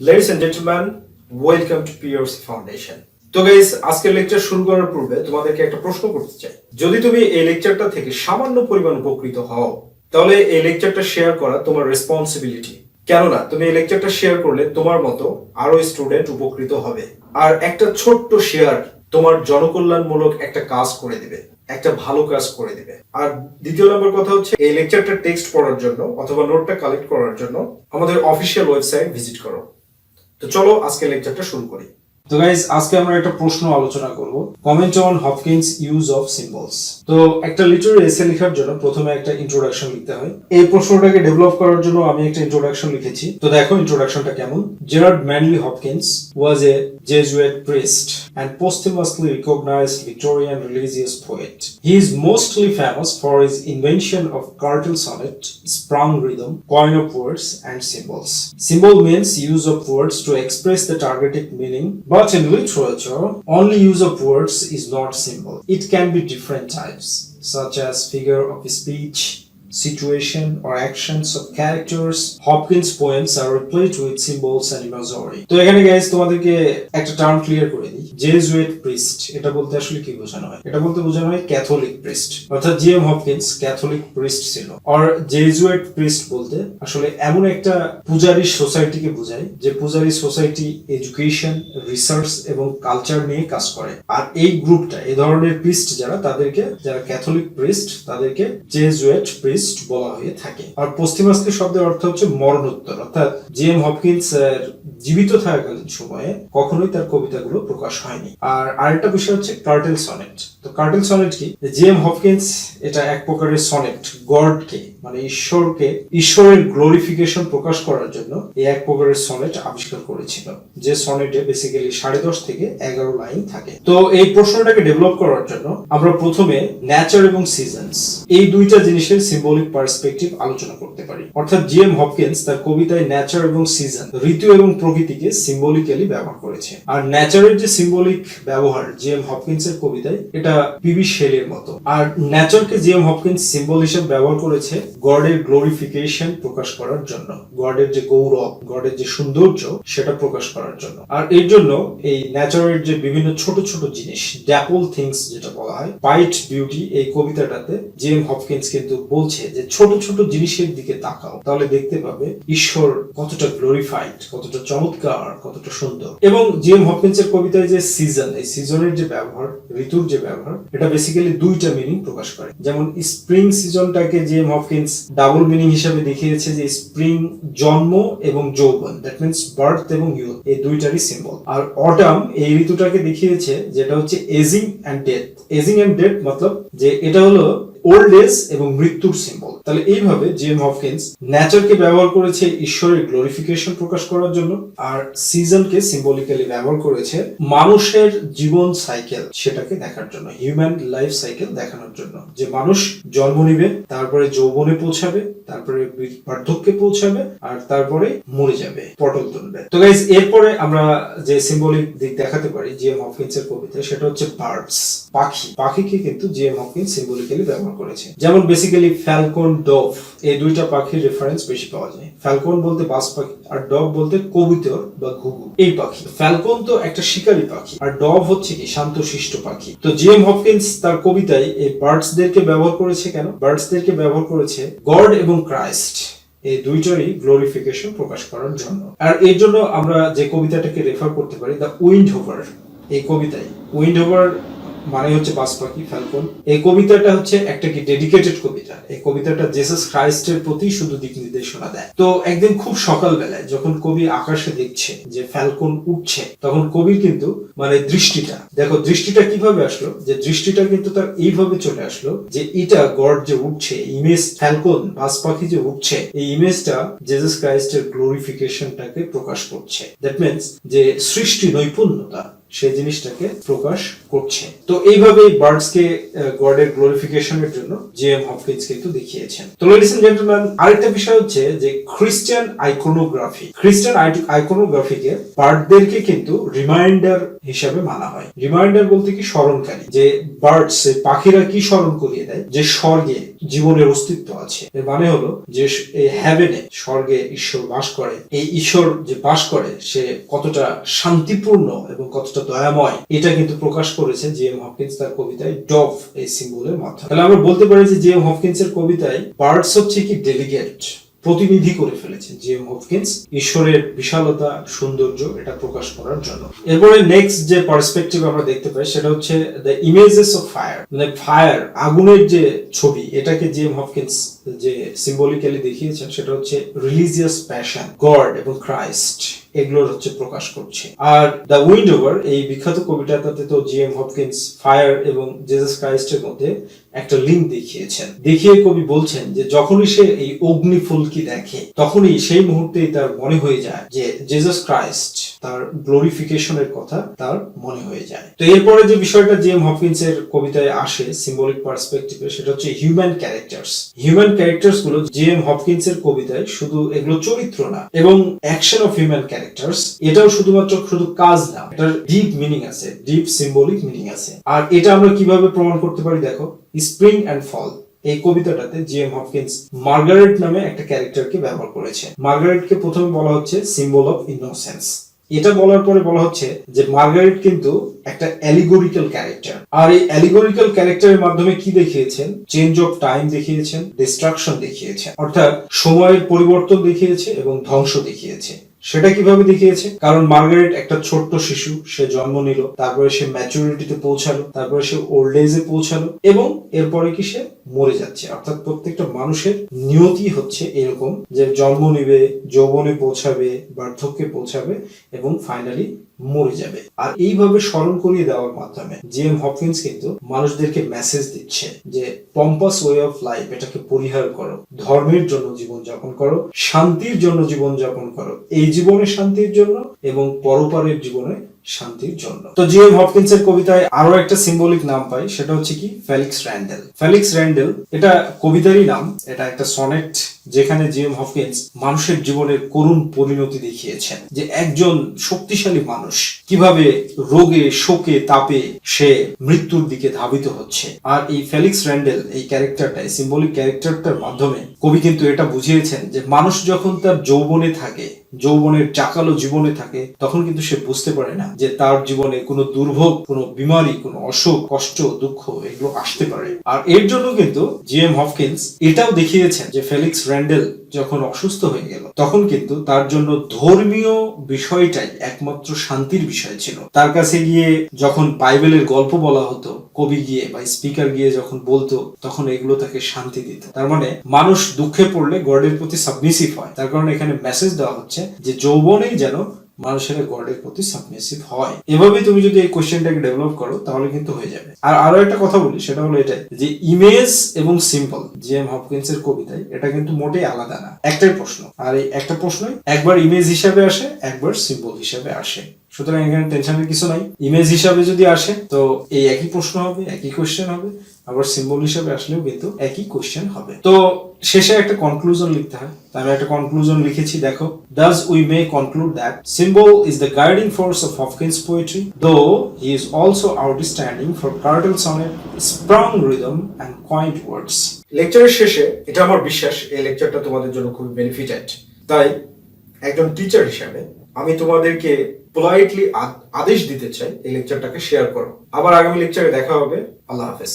Ladies and gentlemen, welcome to PRC Foundation. তো guys, আজকের lecture শুরু করার পূর্বে তোমাদেরকে একটা প্রশ্ন করতে চাই। যদি তুমি এই লেকচারটা থেকে সামান্য পরিমাণ উপকৃত হও, তাহলে এই লেকচারটা শেয়ার করা তোমার রেসপন্সিবিলিটি। কেননা তুমি এই লেকচারটা শেয়ার করলে তোমার মতো আরো স্টুডেন্ট উপকৃত হবে। আর একটা ছোট্ট শেয়ার তোমার জনকল্যাণমূলক একটা কাজ করে দিবে, একটা ভালো কাজ করে দিবে। আর দ্বিতীয় নম্বর কথা হচ্ছে, এই লেকচারটা টেক্সট পড়ার জন্য অথবা নোটটা কালেক্ট করার জন্য আমাদের অফিসিয়াল ওয়েবসাইট ভিজিট করো। তো চলো আজকে লেকচারটা শুরু করি। তো গাইস, আজকে আমরা একটা প্রশ্ন আলোচনা করব, comment on Hopkins use of symbols. তো একটা লিটারারি এসে লেখার জন্য প্রথমে একটা ইন্ট্রোডাকশন লিখতে হয়। এই প্রশ্নটাকে ডেভেলপ করার জন্য আমি একটা ইন্ট্রোডাকশন লিখেছি। তো দেখো ইন্ট্রোডাকশনটা কেমন। Gerard Manley Hopkins was a Jesuit priest and posthumously recognized Victorian religious poet. He is mostly famous for his invention of curtal sonnet, sprung rhythm, coin of words, and symbols. Symbol means use of words to express the targeted meaning, but in literature, only use of words is not symbol. It can be different types, such as figure of speech, situation or actions of characters. Hopkins poems are replete with symbols and imagery. তো এখানে guys তোমাদেরকে একটা term clear করে দিই। Jesuit priest, এটা বলতে আসলে কি বোঝানো হয়? এটা বলতে বোঝানো হয় ক্যাথলিক প্রিস্ট, অর্থাৎ G M Hopkins Catholic priest ছিল। আর জেসুইট প্রিস্ট বলতে আসলে এমন একটা পূজারী সোসাইটিকে বোঝায় যে পূজারী সোসাইটি এডুকেশন, রিসার্চ এবং কালচার নিয়ে কাজ করে। আর এই গ্রুপটা, এই ধরনের প্রিস্ট যারা, তাদেরকে, যারা ক্যাথলিক প্রিস্ট, তাদেরকে জেসুইট প্রিস্ট বলা হয়ে থাকে। আর পশ্চিমাস্তি শব্দের অর্থ হচ্ছে মরণোত্তর, অর্থাৎ জি এম হপকিন্স জীবিত থাকাকালীন সময়ে কখনোই তার কবিতাগুলো প্রকাশ হয়নি। আর আরেকটা বিষয় হচ্ছে কার্টেল সনেট। তো কার্টেল সনেট কি? জি এম হপকিন্স এটা এক প্রকারের সনেট, গডকে মানে ঈশ্বরকে, ঈশ্বরের গ্লোরিফিকেশন প্রকাশ করার জন্য এই এক প্রকারের সনেট আবিষ্কার করেছিল, যে সনেটে বেসিক্যালি 10.5 থেকে 11 লাইন থাকে। তো এই প্রশ্নটাকে ডেভেলপ করার জন্য আমরা প্রথমে নেচার এবং সিজনস, এই দুইটা জিনিসের সিম্বলিক পার্সপেক্টিভ আলোচনা করতে পারি। অর্থাৎ জি এম হপকিন্স তার কবিতায় নেচার এবং সিজন, ঋতু এবং প্রকৃতিকে সিম্বলিক্যালি ব্যবহার করেছে। আর নেচারের যে সিম্বলিক ব্যবহার জি এম হপকিন্সের কবিতায়, এটা পিবি শেলের মতো। আর নেচারকে জি এম হপকিন্স সিম্বল হিসেবে ব্যবহার করেছে গডের গ্লোরিফিকেশন প্রকাশ করার জন্য, গডের যে গৌরব, গডের যে সৌন্দর্য, সেটা প্রকাশ করার জন্য। আর এর জন্য এই নেচারের যে বিভিন্ন ছোট ছোট জিনিস, ড্যাপল থিংস যেটা বলা হয়, হোয়াইট বিউটি, এই কবিতাটাতে জি এম হপকিন্স কিন্তু বলছে যে ছোট ছোট জিনিসের দিকে তাকাও, তাহলে দেখতে পাবে ঈশ্বর কতটা গ্লোরিফাইড, কতটা চমৎকার, কতটা সুন্দর। এবং জি এম হপকিন্সের কবিতায় যে সিজন, এই সিজনের যে ব্যবহার, ঋতুর যে ব্যবহার, এটা বেসিক্যালি দুইটা মিনিং প্রকাশ করে। যেমন স্প্রিং সিজনটাকে G M Hopkins double meaning হিসেবে দেখিয়েছে যে স্প্রিং জন্ম এবং যৌবন, দ্যাট মিন্স বার্থ এবং ইউথ, এই দুইটারই সিম্বল। আর অটাম এই ঋতুটাকে দেখিয়েছে যেটা হচ্ছে ageing and death. Ageing and death মতলব যে এটা হলো ওল্ড এজ এবং মৃত্যুর সিম্বল। তাহলে এইভাবে জি এম হপকিন্স নেচারকে ব্যবহার করেছে ঈশ্বরের গ্লোরিফিকেশন প্রকাশ করার জন্য, আর সিজনকে সিম্বলিক্যালি ব্যবহার করেছে মানুষের জীবন সাইকেল, সেটাকে দেখার জন্য, হিউম্যান লাইফ সাইকেল দেখানোর জন্য, যে মানুষ জন্ম নিবে, তারপরে যৌবনে পৌঁছাবে, তারপরে বার্ধক্যে পৌঁছাবে, আর তারপরে মরে যাবে, পটল তুলবে। তো গাইস, এরপরে আমরা যে সিম্বলিক দিক দেখাতে পারি জি এম হপকিন্সের কবিতায়, সেটা হচ্ছে বার্ডস, পাখি। পাখিকে কিন্তু জি এম হপকিন্স সিম্বলিক্যালি ব্যবহার করেছে। যেমন বেসিক্যালি ফ্যালকন, ডভ, এই দুইটা পাখির রেফারেন্স বেশি পাওয়া যায়। ফ্যালকন বলতে বাজ পাখি, আর ডভ বলতে কবুতর বা ঘুঘু, এই পাখি। ফ্যালকন তো একটা শিকারী পাখি, আর ডভ হচ্ছে কি শান্তশিষ্ট পাখি। তো জি এম হপকিন্স তার কবিতায় এই বার্ডসদেরকে ব্যবহার করেছে কেন? বার্ডসদেরকে ব্যবহার করেছে গড এবং ক্রাইস্ট, এই দুইটারই গ্লোরিফিকেশন প্রকাশ করার জন্য। আর এর জন্য আমরা যে কবিতাটাকে রেফার করতে পারি, দ্য উইন্ড হোভার। এই কবিতায় উইন্ড হোভার মানে হচ্ছে বাজ পাখি, ফ্যালকন। এই কবিতাটা হচ্ছে একটা কি ডেডিকেটেড কবিতা। এই কবিতাটা জেসাস খ্রাইস্টের প্রতি শুধু দিক নির্দেশনা দেয়। তো একদিন খুব সকালবেলায় যখন কবি আকাশে দেখছে যে ফ্যালকন উঠছে, তখন কবির কিন্তু মানে দৃষ্টিটা, দেখো দৃষ্টিটা কিভাবে আসলো, যে দৃষ্টিটা কিন্তু তার এইভাবে চলে আসলো যে এটা গড যে উঠছে, ইমেজ, ফ্যালকন বাজ পাখি যে উঠছে, এই ইমেজটা জেসাস খ্রাইস্টের গ্লোরিফিকেশনটাকে প্রকাশ করছে। দ্যাট মিন্স যে সৃষ্টি নৈপুণ্যতা, সেই জিনিসটাকে প্রকাশ করছে। তো এইভাবেই বার্ডসকে গডের গ্লোরিফিকেশনের জন্য জি এম হপকিন্স কিন্তু দেখিয়েছেন। তো লেডিস এন্ড জেন্টলম্যান, আরেকটা বিষয় হচ্ছে যে খ্রিস্টান আইকোনোগ্রাফি। খ্রিস্টান আইকোনোগ্রাফিকে বার্ডদেরকে কিন্তু রিমাইন্ডার হিসাবে মানা হয়। রিমাইন্ডার বলতে কি স্মরণকারী, যে বার্ডস, পাখিরা কি স্মরণ করিয়ে দেয়, যে স্বর্গে জীবনের অস্তিত্ব আছে। এর মানে হলো যে এই হেভেনে, স্বর্গে ঈশ্বর বাস করে। এই ঈশ্বর যে বাস করে সে কতটা শান্তিপূর্ণ এবং কতটা দয়াময়, এটা কিন্তু প্রকাশ করেছে জি.এম. হপকিন্স তার কবিতায় ডভ এই সিম্বলের মাধ্যমে। তাহলে আমরা বলতে পারি যে জি.এম. হপকিন্সের কবিতায় বার্ডস হচ্ছে কি ডেলিগেট, প্রতিনিধি করে ফেলেছেন জি.এম. হপকিন্স ঈশ্বরের বিশালতা, সৌন্দর্য এটা প্রকাশ করার জন্য। এরপরে নেক্সট যে পার্সপেক্টিভ আমরা দেখতে পাই সেটা হচ্ছে দ্য ইমেজেস অফ ফায়ার, মানে ফায়ার, আগুনের যে ছবি, এটাকে জি.এম. হপকিন্স যে সিম্বলিক্যালি দেখিয়েছেন সেটা হচ্ছে রিলিজিয়াস প্যাশন, গড এবং ক্রাইস্ট, এগুলোর হচ্ছে প্রকাশ করছে। আর দ্য উইন্ড ওভার এই বিখ্যাত কবিতাটাতে তো জি.এম. হপকিন্স ফায়ার এবং জেসাস ক্রাইস্টের মধ্যে একটা লিঙ্ক দেখিয়েছেন। দেখিয়ে কবি বলছেন যে যখনই সে এই অগ্নিফুলকি দেখে তখনই সেই মুহূর্তেই তার মনে হয়ে যায় যে জেসাস ক্রাইস্ট, তার গ্লোরিফিকেশনের কথা তার মনে হয়ে যায়। তো এরপরে যে বিষয়টা জি.এম. হপকিন্সের কবিতায় আসে সিম্বলিক পার্সপেক্টিভে সেটা হচ্ছে হিউম্যান ক্যারেক্টার্স। হিউম্যান ক্যারেক্টার্স গুলো জি.এম. হপকিন্সের কবিতায় শুধু এগুলো চরিত্র না, এবং অ্যাকশন অফ হিউম্যান ক্যারেক্টার্স এটাও শুধুমাত্র শুধু কাজ না, এটার ডিপ মিনিং আছে, ডিপ সিম্বলিক মিনিং আছে। আর এটা আমরা কিভাবে প্রমাণ করতে পারি দেখো, স্প্রিং অ্যান্ড ফল এই কবিতাটাতে জি.এম. হপকিন্স মার্গারেট নামে একটা ক্যারেক্টারকে ব্যবহার করেছে। মার্গারেটকে প্রথমে বলা হচ্ছে সিম্বল অফ ইনোসেন্স। এটা বলার পরে বলা হচ্ছে যে মার্গারেট কিন্তু একটা অ্যালিগোরিক্যাল ক্যারেক্টার। আর এই অ্যালিগোরিক্যাল ক্যারেক্টারের মাধ্যমে কি দেখিয়েছেন? চেঞ্জ অফ টাইম দেখিয়েছেন, ডিস্ট্রাকশন দেখিয়েছেন, অর্থাৎ সময়ের পরিবর্তন দেখিয়েছে এবং ধ্বংস দেখিয়েছে। সেটা কিভাবে দেখিয়েছে? কারণ মার্গারেট একটা ছোট্ট শিশু, সে জন্ম নিল, তারপরে সে ম্যাচুরিটিতে পৌঁছালো, তারপরে সে ওল্ড এজে পৌঁছালো, এবং এরপরে কি সে মরে যাচ্ছে। অর্থাৎ প্রত্যেকটা মানুষের নিয়তি হচ্ছে এরকম যে জন্ম নিবে, যৌবনে পৌঁছাবে, বার্ধক্যে পৌঁছাবে এবং ফাইনালি মরে যাবে। আর এইভাবে স্মরণ করিয়ে দেওয়ার মাধ্যমে জি.এম. হপকিন্স কিন্তু মানুষদেরকে মেসেজ দিচ্ছে যে পম্পাস ওয়ে অফ লাইফ এটাকে পরিহার করো, ধর্মের জন্য জীবন যাপন করো, শান্তির জন্য জীবন যাপন করো, এই জীবনে শান্তির জন্য এবং পরপারের জীবনে শান্তির জন্য। তো জি.এম. হপকিন্সের কবিতায় আরো একটা সিম্বলিক নাম পাই, সেটা হচ্ছে কি ফেলিক্স র্যান্ডেল। ফেলিক্স র্যান্ডেল এটা কবিতারই নাম, এটা একটা সনেট যেখানে জি.এম. হপকিন্স মানুষের জীবনের করুণ পরিণতি দেখিয়েছেন, যে একজন শক্তিশালী মানুষ কিভাবে রোগে, শোকে, তাপে সে মৃত্যুর দিকে ধাবিত হচ্ছে। আর এই ফেলিক্স র্যান্ডেল এই ক্যারেক্টারটা, এই সিম্বলিক ক্যারেক্টারটার মাধ্যমে কবি কিন্তু এটা বুঝিয়েছেন যে মানুষ যখন তার যৌবনে থাকে, যৌবনের চাকালো জীবনে থাকে, তখন কিন্তু সে বুঝতে পারে না যে তার জীবনে কোনো দুর্ভোগ, কোনো বিমারি, কোনো অসুখ, কষ্ট, দুঃখ এগুলো আসতে পারে। আর এর জন্য কিন্তু জি.এম. হপকিন্স এটাও দেখিয়েছেন যে ফেলিক্স র্যান্ডেল যখন অসুস্থ হয়ে গেল তখন কিন্তু তার জন্য ধর্মীয় বিষয়টাই একমাত্র শান্তির বিষয় ছিল। তার কাছে গিয়ে যখন বাইবেলের গল্প বলা হতো, কবি গিয়ে বা স্পিকার গিয়ে যখন বলতো, তখন এগুলো তাকে শান্তি দিত। তার মানে মানুষ দুঃখে পড়লে গডের প্রতি সাবমিসিভ হয়। তার কারণে এখানে মেসেজ দেওয়া হচ্ছে যে যৌবনেই যেন মানুষের গডের প্রতি সাবমিসিভ হয়। এভাবে তুমি যদি এই কোশ্চেনটাকে ডেভেলপ করো তাহলে কিন্তু হয়ে যাবে। আর আরো একটা কথা বলি, সেটা হলো এটাই যে ইমেজ এবং সিম্বল জি.এম. হপকিন্সের কবিতায় এটা কিন্তু মোটেই আলাদা না, একটাই প্রশ্ন। আর এই একটা প্রশ্নই একবার ইমেজ হিসাবে আসে, একবার সিম্বল হিসাবে আসে। সুতরাং এখানে টেনশনের কিছু নাই। ইমেজ হিসাবে যদি আসে তো এই একই প্রশ্ন হবে, একই কোশ্চেন হবে, আবার সিম্বল হিসাবে আসলেও কিন্তু একই কোশ্চেন হবে। তো শেষে একটা কনক্লুশন লিখতে হয়, তাই আমি একটা কনক্লুশন লিখেছি, দেখো। Thus we may conclude that symbol is the guiding force of Hopkins' poetry, though he is also outstanding for cartel sonnet, sprung rhythm and quaint words. লেকচারের শেষে এটা আমার বিশ্বাস এই লেকচারটা তোমাদের জন্য খুব বেনিফিটেড। তাই একজন টিচার হিসেবে আমি তোমাদেরকে পোলাইটলি আদেশ দিতে চাই এই লেকচারটাকে শেয়ার করো। আবার আগামী লেকচারে দেখা হবে। আল্লাহ হাফেজ।